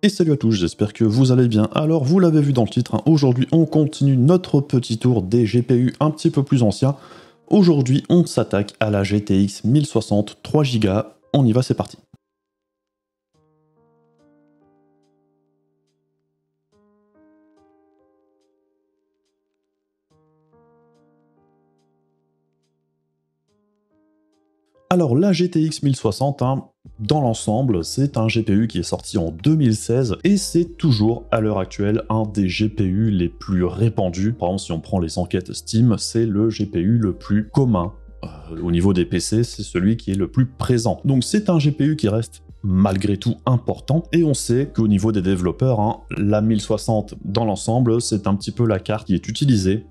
Et salut à tous, j'espère que vous allez bien. Alors vous l'avez vu dans le titre, hein, aujourd'hui on continue notre petit tour des GPU un petit peu plus anciens. Aujourd'hui on s'attaque à la GTX 1060 3Go, on y va, c'est parti. Alors la GTX 1060, hein, dans l'ensemble, c'est un GPU qui est sorti en 2016 et c'est toujours à l'heure actuelle un des GPU les plus répandus. Par exemple, si on prend les enquêtes Steam, c'est le GPU le plus commun. Au niveau des PC, c'est celui qui est le plus présent. Donc c'est un GPU qui reste malgré tout important, et on sait qu'au niveau des développeurs, hein, la 1060 dans l'ensemble, c'est un petit peu la carte qui est utilisée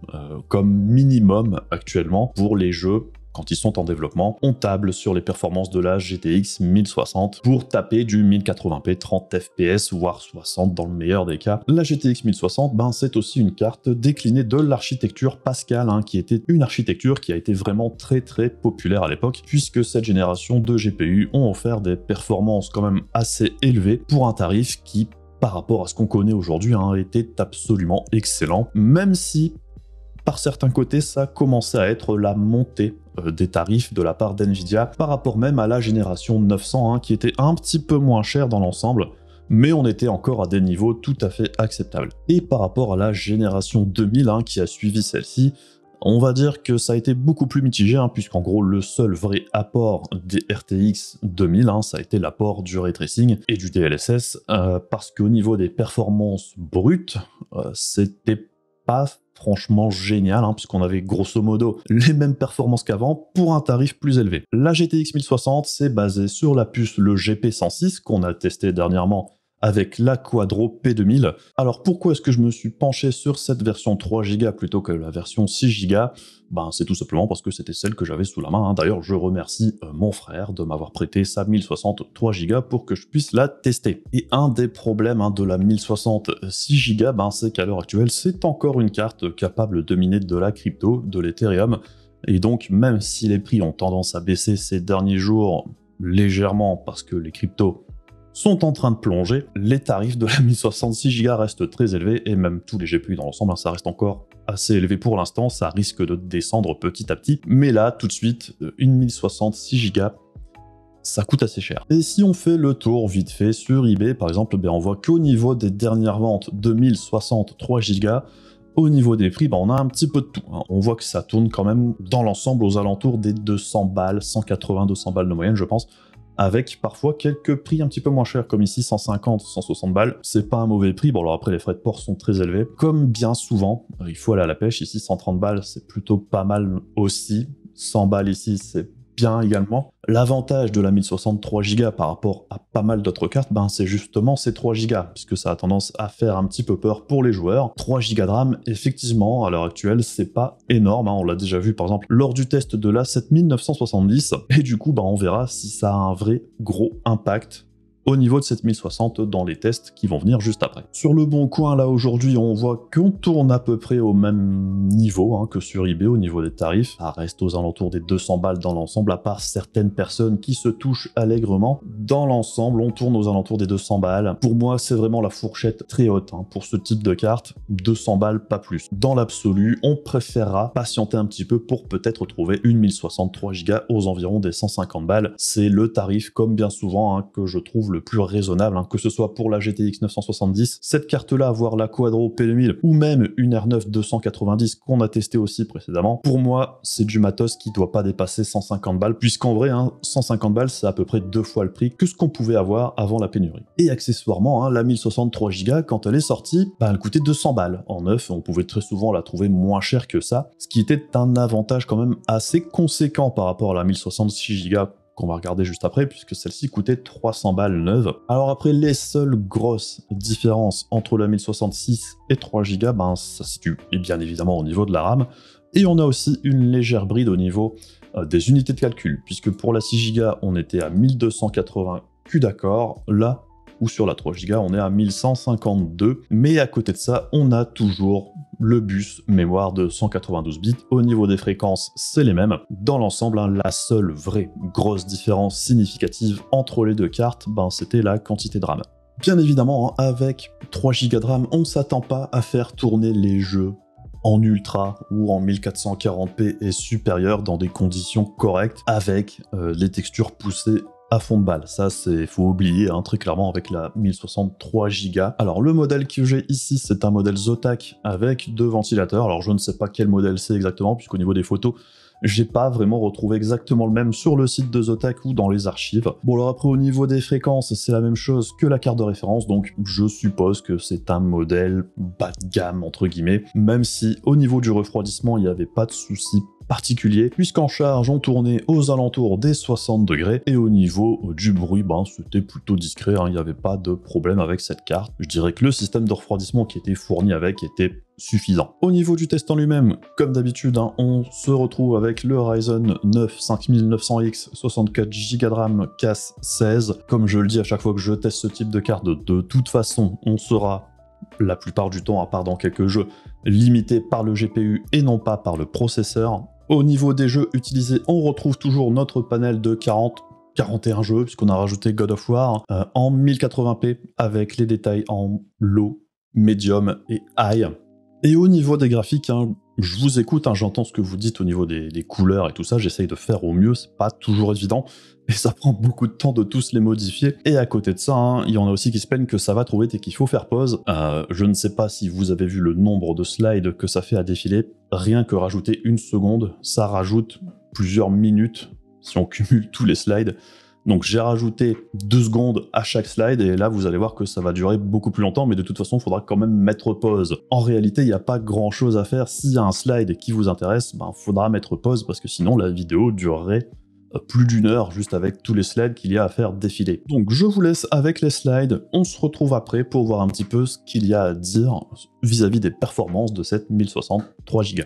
comme minimum actuellement pour les jeux. Quand ils sont en développement, on table sur les performances de la GTX 1060 pour taper du 1080p 30 fps, voire 60 dans le meilleur des cas. La GTX 1060, c'est aussi une carte déclinée de l'architecture Pascal, hein, qui était une architecture qui a été vraiment très populaire à l'époque, puisque cette génération de GPU ont offert des performances quand même assez élevées pour un tarif qui, par rapport à ce qu'on connaît aujourd'hui, hein, était absolument excellent, même si par certains côtés, ça commençait à être la montée des tarifs de la part d'NVIDIA par rapport même à la génération 900, hein, qui était un petit peu moins chère dans l'ensemble, mais on était encore à des niveaux tout à fait acceptables. Et par rapport à la génération 2000, hein, qui a suivi celle-ci, on va dire que ça a été beaucoup plus mitigé, hein, puisqu'en gros, le seul vrai apport des RTX 2000, hein, ça a été l'apport du ray tracing et du DLSS, parce qu'au niveau des performances brutes, c'était pas franchement génial, hein, puisqu'on avait grosso modo les mêmes performances qu'avant pour un tarif plus élevé. La GTX 1060, c'est basé sur la puce le GP106 qu'on a testé dernièrement avec la Quadro P2000. Alors pourquoi est-ce que je me suis penché sur cette version 3Go plutôt que la version 6Go? C'est tout simplement parce que c'était celle que j'avais sous la main, hein. D'ailleurs, je remercie mon frère de m'avoir prêté sa 1060 3Go pour que je puisse la tester. Et un des problèmes, hein, de la 1060 6Go, c'est qu'à l'heure actuelle, c'est encore une carte capable de miner de la crypto, de l'Ethereum. Et donc, même si les prix ont tendance à baisser ces derniers jours légèrement parce que les cryptos sont en train de plonger, les tarifs de la 1066 Go restent très élevés, et même tous les GPU dans l'ensemble, hein, ça reste encore assez élevé pour l'instant, ça risque de descendre petit à petit, mais là, tout de suite, une 1066 Go, ça coûte assez cher. Et si on fait le tour vite fait sur eBay, par exemple, on voit qu'au niveau des dernières ventes de 1060 3Go, au niveau des prix, on a un petit peu de tout, hein. On voit que ça tourne quand même dans l'ensemble aux alentours des 200 balles, 180-200 balles de moyenne, je pense, avec parfois quelques prix un petit peu moins chers, comme ici 150, 160 balles. C'est pas un mauvais prix, bon alors après les frais de port sont très élevés, comme bien souvent, il faut aller à la pêche, ici 130 balles c'est plutôt pas mal aussi, 100 balles ici c'est bien également. L'avantage de la 1060 3Go par rapport à pas mal d'autres cartes, c'est justement ces 3Go, puisque ça a tendance à faire un petit peu peur pour les joueurs. 3Go de RAM, effectivement, à l'heure actuelle, c'est pas énorme, hein. On l'a déjà vu par exemple lors du test de la 7970, et du coup, on verra si ça a un vrai gros impact au niveau de cette 1060 dans les tests qui vont venir juste après. Sur le bon coin, là, aujourd'hui, on voit qu'on tourne à peu près au même niveau, hein, que sur eBay au niveau des tarifs. Ça reste aux alentours des 200 balles dans l'ensemble, à part certaines personnes qui se touchent allègrement. Dans l'ensemble, on tourne aux alentours des 200 balles. Pour moi, c'est vraiment la fourchette très haute, hein, pour ce type de carte. 200 balles, pas plus. Dans l'absolu, on préférera patienter un petit peu pour peut-être trouver une 1063 Go aux environs des 150 balles. C'est le tarif, comme bien souvent, hein, que je trouve le plus raisonnable, hein, que ce soit pour la GTX 970, cette carte-là, voire la Quadro P2000, ou même une R9 290 qu'on a testé aussi précédemment. Pour moi, c'est du matos qui doit pas dépasser 150 balles, puisqu'en vrai, 150 balles, c'est à peu près 2 fois le prix que ce qu'on pouvait avoir avant la pénurie. Et accessoirement, la 1063 Go, quand elle est sortie, elle coûtait 200 balles. En neuf, on pouvait très souvent la trouver moins chère que ça, ce qui était un avantage quand même assez conséquent par rapport à la 1066 Go qu'on va regarder juste après, puisque celle-ci coûtait 300 balles neuve. Alors après, les seules grosses différences entre la 1066 et 3Go, ça se situe bien évidemment au niveau de la RAM, et on a aussi une légère bride au niveau des unités de calcul, puisque pour la 6Go, on était à 1280 Q d'accord, là, ou sur la 3Go, on est à 1152, mais à côté de ça, on a toujours le bus mémoire de 192 bits. Au niveau des fréquences, c'est les mêmes. Dans l'ensemble, la seule vraie grosse différence significative entre les deux cartes, c'était la quantité de RAM. Bien évidemment, hein, avec 3 Go de RAM, on s'attend pas à faire tourner les jeux en ultra ou en 1440p et supérieur dans des conditions correctes avec les textures poussées à fond de balle. Ça, c'est faut oublier hein, très clairement avec la 1063 Go. Alors le modèle que j'ai ici, c'est un modèle Zotac avec 2 ventilateurs. Alors je ne sais pas quel modèle c'est exactement, puisqu'au niveau des photos, j'ai pas vraiment retrouvé exactement le même sur le site de Zotac ou dans les archives. Bon alors après au niveau des fréquences, c'est la même chose que la carte de référence, donc je suppose que c'est un modèle bas de gamme entre guillemets, même si au niveau du refroidissement il n'y avait pas de souci particulier, puisqu'en charge on tournait aux alentours des 60 degrés, et au niveau du bruit, ben, c'était plutôt discret, hein, il n'y avait pas de problème avec cette carte. Je dirais que le système de refroidissement qui était fourni avec était suffisant. Au niveau du test en lui-même, comme d'habitude, hein, on se retrouve avec le Ryzen 9 5900X, 64 Go de RAM, casse 16. Comme je le dis à chaque fois que je teste ce type de carte, de toute façon, on sera la plupart du temps, à part dans quelques jeux, limité par le GPU et non pas par le processeur. Au niveau des jeux utilisés, on retrouve toujours notre panel de 41 jeux, puisqu'on a rajouté God of War en 1080p avec les détails en low, medium et high. Et au niveau des graphiques, hein, je vous écoute, hein, j'entends ce que vous dites au niveau des couleurs et tout ça, j'essaye de faire au mieux, c'est pas toujours évident, et ça prend beaucoup de temps de tous les modifier. Et à côté de ça, hein, il y en a aussi qui se plaignent que ça va trop vite et qu'il faut faire pause. Je ne sais pas si vous avez vu le nombre de slides que ça fait à défiler, rien que rajouter une seconde, ça rajoute plusieurs minutes si on cumule tous les slides. Donc j'ai rajouté 2 secondes à chaque slide, et là vous allez voir que ça va durer beaucoup plus longtemps, mais de toute façon il faudra quand même mettre pause. En réalité il n'y a pas grand chose à faire, s'il y a un slide qui vous intéresse, ben faudra mettre pause, parce que sinon la vidéo durerait plus d'une heure juste avec tous les slides qu'il y a à faire défiler. Donc je vous laisse avec les slides, on se retrouve après pour voir un petit peu ce qu'il y a à dire vis-à-vis des performances de cette 1063 Go.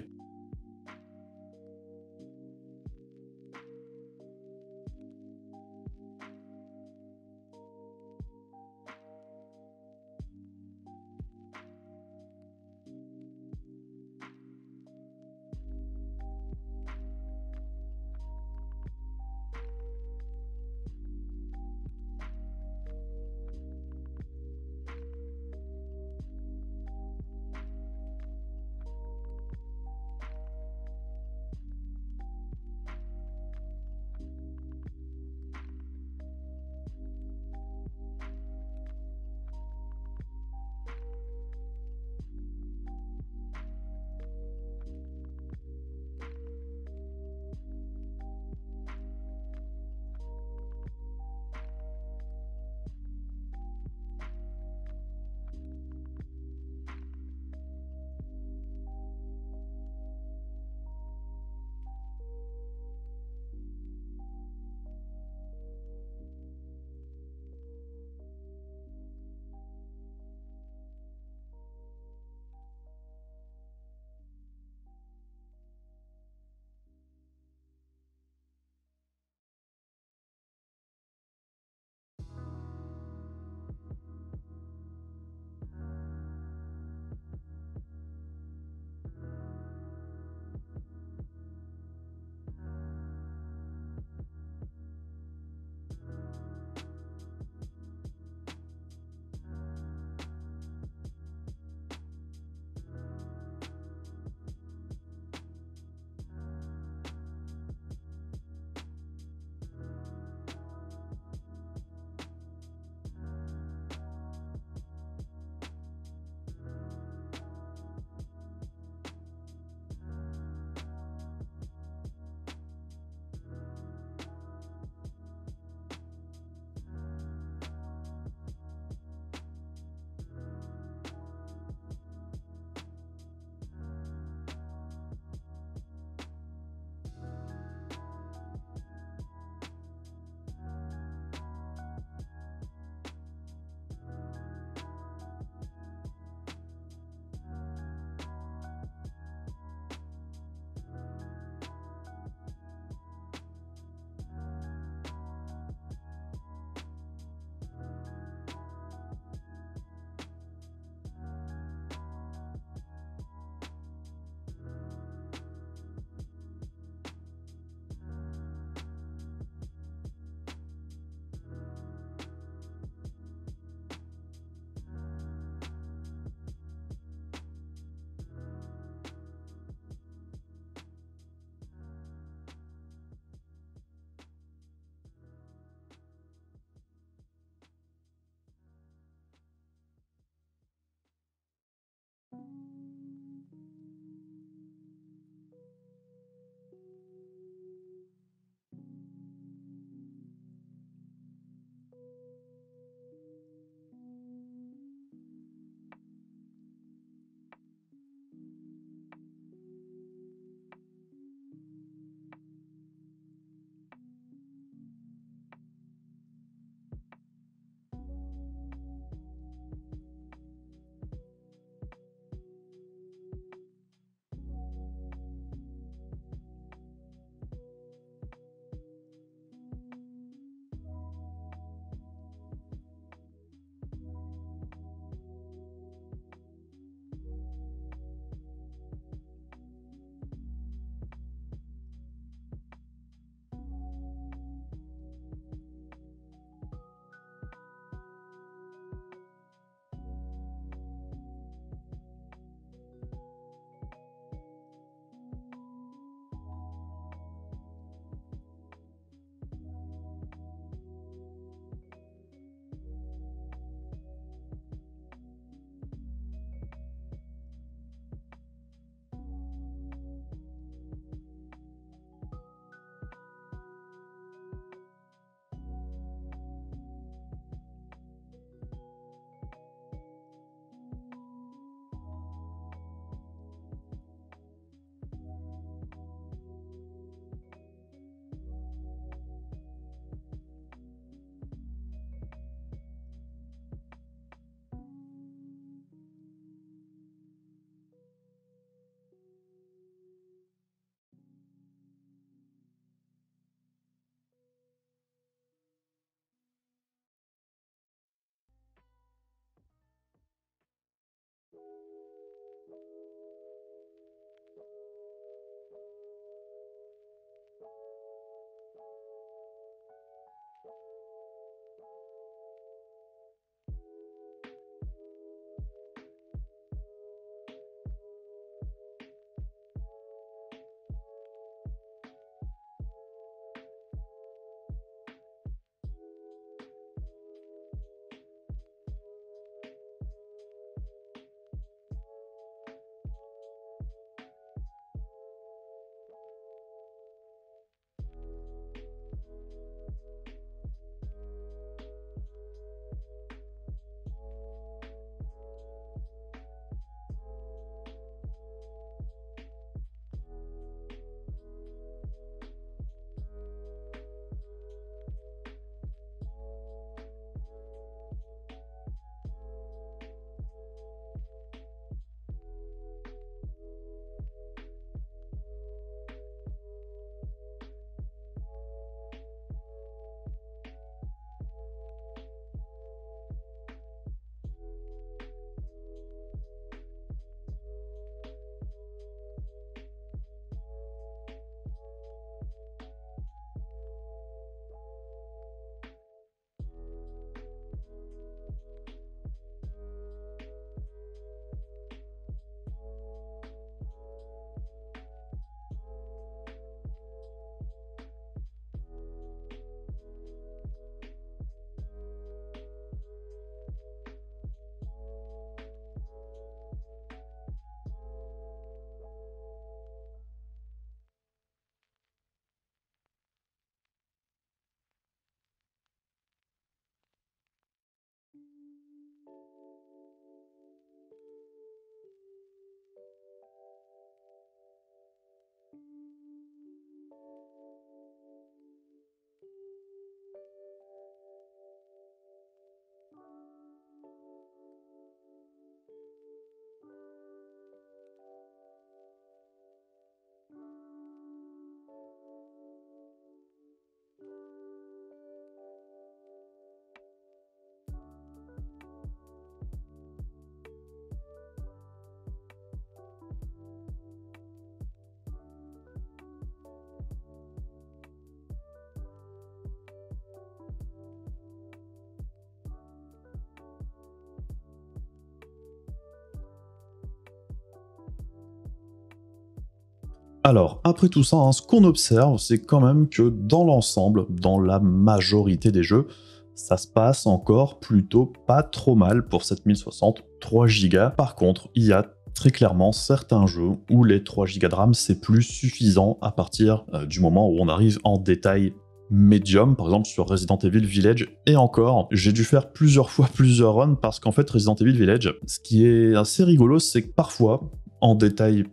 Alors, après tout ça, hein, ce qu'on observe, c'est quand même que dans l'ensemble, dans la majorité des jeux, ça se passe encore plutôt pas trop mal pour 7060 3 Go. Par contre, il y a très clairement certains jeux où les 3 Go de RAM c'est plus suffisant à partir du moment où on arrive en détail médium, par exemple sur Resident Evil Village, et encore, j'ai dû faire plusieurs fois plusieurs runs parce qu'en fait Resident Evil Village, ce qui est assez rigolo, c'est que parfois, en détail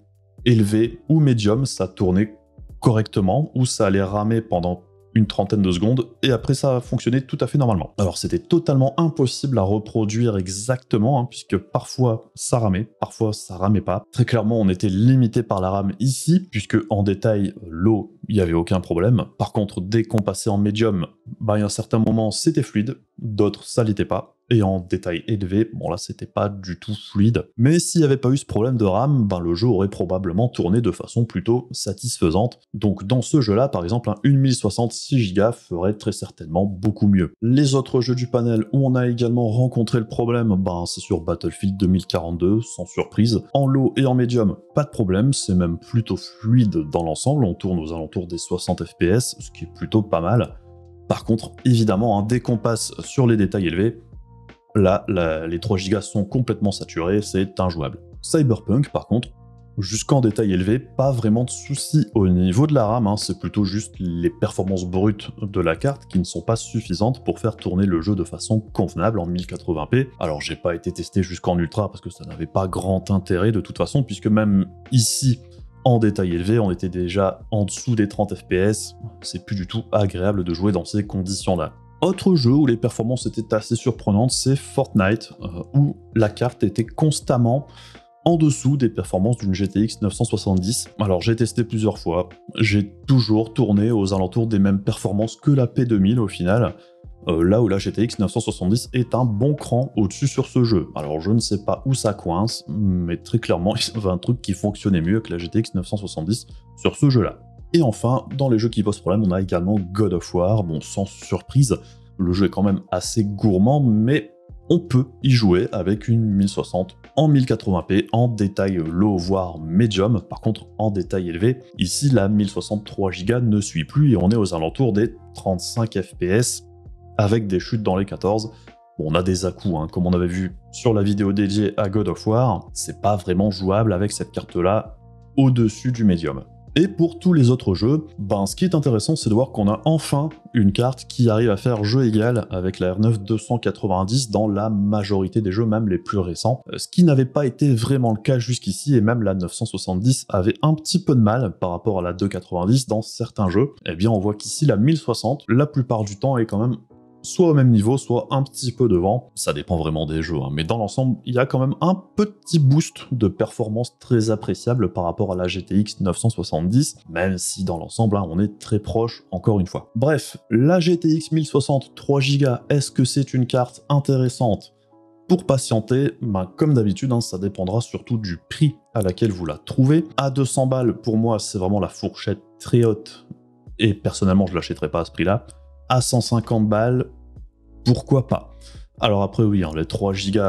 élevé ou médium, ça tournait correctement, ou ça allait ramer pendant une trentaine de secondes, et après ça a fonctionné tout à fait normalement. Alors c'était totalement impossible à reproduire exactement, hein, puisque parfois ça ramait pas. Très clairement, on était limité par la RAM ici, puisque en détail, l'eau, il n'y avait aucun problème. Par contre, dès qu'on passait en médium, il y a un certain moment, c'était fluide, d'autres, ça l'était pas. Et en détail élevé, bon là c'était pas du tout fluide. Mais s'il n'y avait pas eu ce problème de RAM, le jeu aurait probablement tourné de façon plutôt satisfaisante. Donc dans ce jeu-là, par exemple, une 1060 6 Go ferait très certainement beaucoup mieux. Les autres jeux du panel où on a également rencontré le problème, c'est sur Battlefield 2042, sans surprise. En low et en médium, pas de problème, c'est même plutôt fluide dans l'ensemble, on tourne aux alentours des 60 FPS, ce qui est plutôt pas mal. Par contre, évidemment, dès qu'on passe sur les détails élevés, là, les 3 Go sont complètement saturés, c'est injouable. Cyberpunk, par contre, jusqu'en détail élevé, pas vraiment de soucis au niveau de la RAM, c'est plutôt juste les performances brutes de la carte qui ne sont pas suffisantes pour faire tourner le jeu de façon convenable en 1080p. Alors j'ai pas été testé jusqu'en ultra parce que ça n'avait pas grand intérêt de toute façon, puisque même ici, en détail élevé, on était déjà en dessous des 30 FPS, c'est plus du tout agréable de jouer dans ces conditions-là. Autre jeu où les performances étaient assez surprenantes, c'est Fortnite, où la carte était constamment en dessous des performances d'une GTX 970. Alors j'ai testé plusieurs fois, j'ai toujours tourné aux alentours des mêmes performances que la P2000 au final, là où la GTX 970 est un bon cran au-dessus sur ce jeu. Alors je ne sais pas où ça coince, mais très clairement il y avait un truc qui fonctionnait mieux que la GTX 970 sur ce jeu-là. Et enfin, dans les jeux qui posent problème, on a également God of War. Bon, sans surprise, le jeu est quand même assez gourmand, mais on peut y jouer avec une 1060 en 1080p, en détail low voire medium. Par contre, en détail élevé, ici la 1060 3 Go ne suit plus et on est aux alentours des 35 FPS avec des chutes dans les 14. Bon, on a des à-coups, comme on avait vu sur la vidéo dédiée à God of War, c'est pas vraiment jouable avec cette carte-là au-dessus du médium. Et pour tous les autres jeux, ce qui est intéressant, c'est de voir qu'on a enfin une carte qui arrive à faire jeu égal avec la R9 290 dans la majorité des jeux, même les plus récents, ce qui n'avait pas été vraiment le cas jusqu'ici, et même la 970 avait un petit peu de mal par rapport à la 290 dans certains jeux. Eh bien, on voit qu'ici, la 1060, la plupart du temps, est quand même soit au même niveau, soit un petit peu devant. Ça dépend vraiment des jeux, mais dans l'ensemble, il y a quand même un petit boost de performance très appréciable par rapport à la GTX 970, même si dans l'ensemble, on est très proche, encore une fois. Bref, la GTX 1060 3 Go, est-ce que c'est une carte intéressante pour patienter? Comme d'habitude, ça dépendra surtout du prix à laquelle vous la trouvez. À 200 balles, pour moi, c'est vraiment la fourchette très haute, et personnellement, je l'achèterai pas à ce prix-là. À 150 balles, pourquoi pas? Alors après oui, les 3 Go,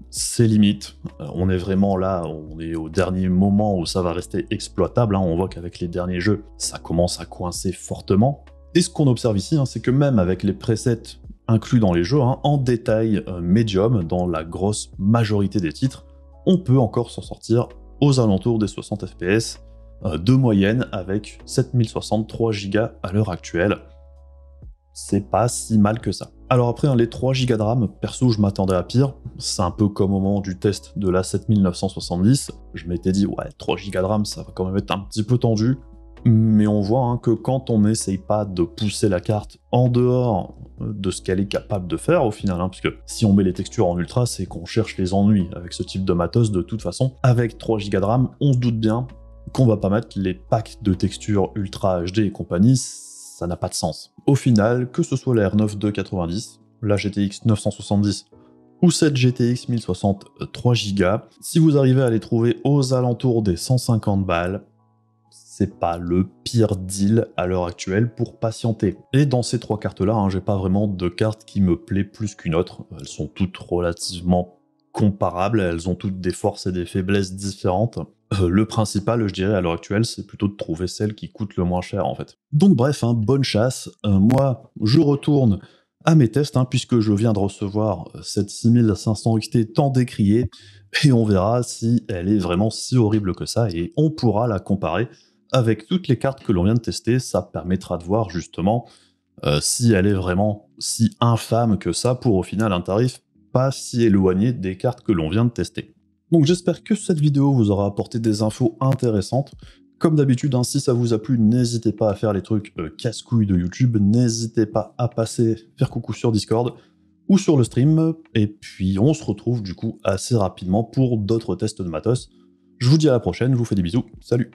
c'est limite. On est vraiment là, on est au dernier moment où ça va rester exploitable. On voit qu'avec les derniers jeux, ça commence à coincer fortement. Et ce qu'on observe ici, c'est que même avec les presets inclus dans les jeux, en détail médium, dans la grosse majorité des titres, on peut encore s'en sortir aux alentours des 60 FPS de moyenne avec 7060 3 Go à l'heure actuelle. C'est pas si mal que ça. Alors après, les 3 Go de RAM, perso, je m'attendais à pire. C'est un peu comme au moment du test de la 7970. Je m'étais dit, ouais, 3 Go de RAM, ça va quand même être un petit peu tendu. Mais on voit que quand on n'essaye pas de pousser la carte en dehors de ce qu'elle est capable de faire au final, puisque si on met les textures en ultra, c'est qu'on cherche les ennuis avec ce type de matos de toute façon. Avec 3 Go de RAM, on se doute bien qu'on va pas mettre les packs de textures ultra HD et compagnie, ça n'a pas de sens. Au final, que ce soit la R9 290, la GTX 970 ou cette GTX 1060 3 Go, si vous arrivez à les trouver aux alentours des 150 balles, c'est pas le pire deal à l'heure actuelle pour patienter. Et dans ces 3 cartes-là, j'ai pas vraiment de carte qui me plaît plus qu'une autre. Elles sont toutes relativement comparables, elles ont toutes des forces et des faiblesses différentes. Le principal, je dirais, à l'heure actuelle, c'est plutôt de trouver celle qui coûte le moins cher, en fait. Donc bref, hein, bonne chasse. Moi, je retourne à mes tests, hein, puisque je viens de recevoir cette 6500 XT tant décriée, et on verra si elle est vraiment si horrible que ça, et on pourra la comparer avec toutes les cartes que l'on vient de tester. Ça permettra de voir justement si elle est vraiment si infâme que ça, pour au final un tarif pas si éloigné des cartes que l'on vient de tester. Donc j'espère que cette vidéo vous aura apporté des infos intéressantes. Comme d'habitude, hein, si ça vous a plu, n'hésitez pas à faire les trucs casse-couilles de YouTube, n'hésitez pas à passer faire coucou sur Discord ou sur le stream, et puis on se retrouve du coup assez rapidement pour d'autres tests de matos. Je vous dis à la prochaine, je vous fais des bisous, salut!